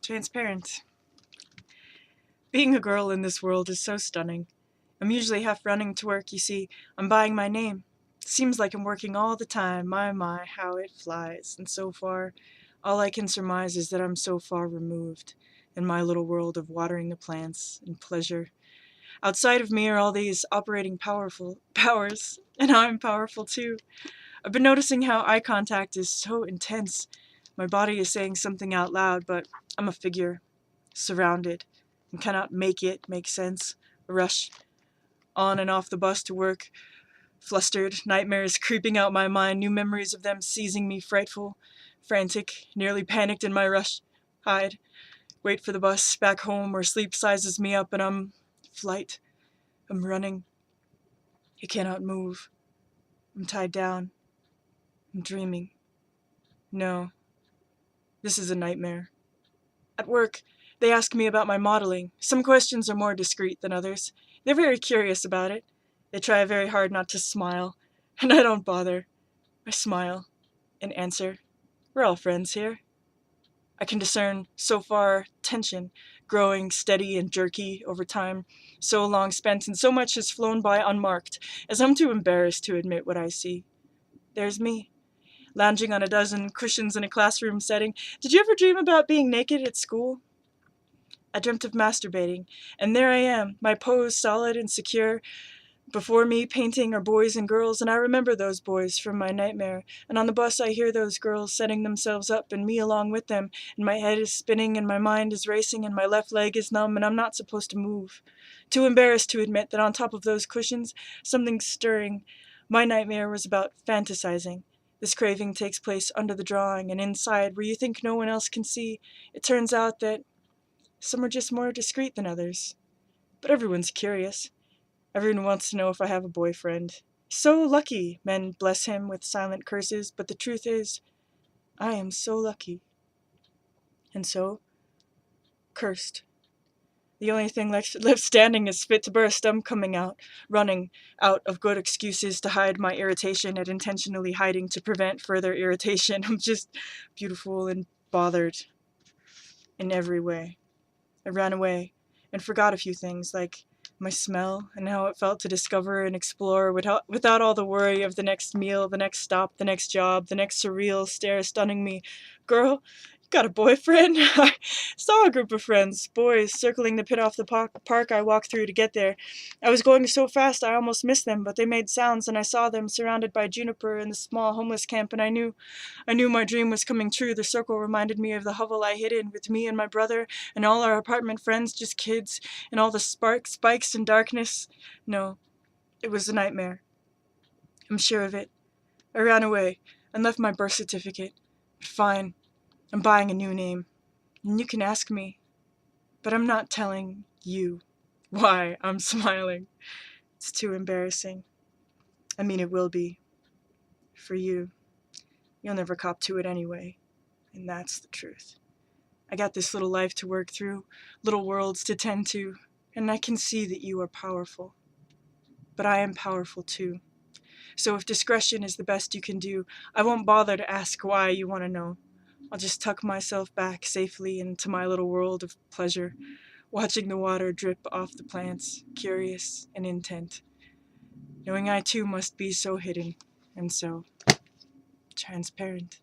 Transparent. Being a girl in this world is so stunning. I'm usually half running to work, you see. I'm buying my name. Seems like I'm working all the time. My, how it flies. And so far, all I can surmise is that I'm so far removed in my little world of watering the plants and pleasure. Outside of me are all these operating powerful powers, and I'm powerful too. I've been noticing how eye contact is so intense. My body is saying something out loud, but I'm a figure, surrounded, and cannot make it make sense. A rush on and off the bus to work, flustered, nightmares creeping out my mind, new memories of them seizing me, frightful, frantic, nearly panicked in my rush. Hide, wait for the bus, back home where sleep sizes me up and flight. I'm running. I cannot move. I'm tied down. I'm dreaming. No, this is a nightmare. At work, they ask me about my modeling. Some questions are more discreet than others. They're very curious about it. They try very hard not to smile, and I don't bother. I smile and answer. We're all friends here. I can discern, so far, tension, growing steady and jerky over time, so long spent, and so much has flown by unmarked, as I'm too embarrassed to admit what I see. There's me, lounging on a dozen cushions in a classroom setting. Did you ever dream about being naked at school? I dreamt of masturbating, and there I am, my pose solid and secure. Before me, painting are boys and girls, and I remember those boys from my nightmare. And on the bus, I hear those girls setting themselves up, and me along with them. And my head is spinning, and my mind is racing, and my left leg is numb, and I'm not supposed to move. Too embarrassed to admit that on top of those cushions, something's stirring. My nightmare was about fantasizing. This craving takes place under the drawing, and inside, where you think no one else can see. It turns out that some are just more discreet than others. But everyone's curious. Everyone wants to know if I have a boyfriend. So lucky, men bless him with silent curses, but the truth is, I am so lucky. And so, cursed. The only thing left standing is fit to burst. I'm coming out, running out of good excuses to hide my irritation and intentionally hiding to prevent further irritation. I'm just beautiful and bothered in every way. I ran away and forgot a few things, like my smell and how it felt to discover and explore without all the worry of the next meal, the next stop, the next job, the next surreal stare stunning me. Girl, you got a boyfriend? I saw a group of friends, boys, circling the pit off the park I walked through to get there. I was going so fast I almost missed them, but they made sounds and I saw them surrounded by juniper in the small homeless camp, and I knew my dream was coming true. The circle reminded me of the hovel I hid in with me and my brother and all our apartment friends, just kids, and all the spikes and darkness. No, it was a nightmare. I'm sure of it. I ran away and left my birth certificate. But fine, I'm buying a new name. And you can ask me, but I'm not telling you why I'm smiling. It's too embarrassing. I mean, it will be. For you. You'll never cop to it anyway. And that's the truth. I got this little life to work through, little worlds to tend to, and I can see that you are powerful. But I am powerful too. So if discretion is the best you can do, I won't bother to ask why you want to know. I'll just tuck myself back safely into my little world of pleasure, watching the water drip off the plants, curious and intent, knowing I too must be so hidden and so transparent.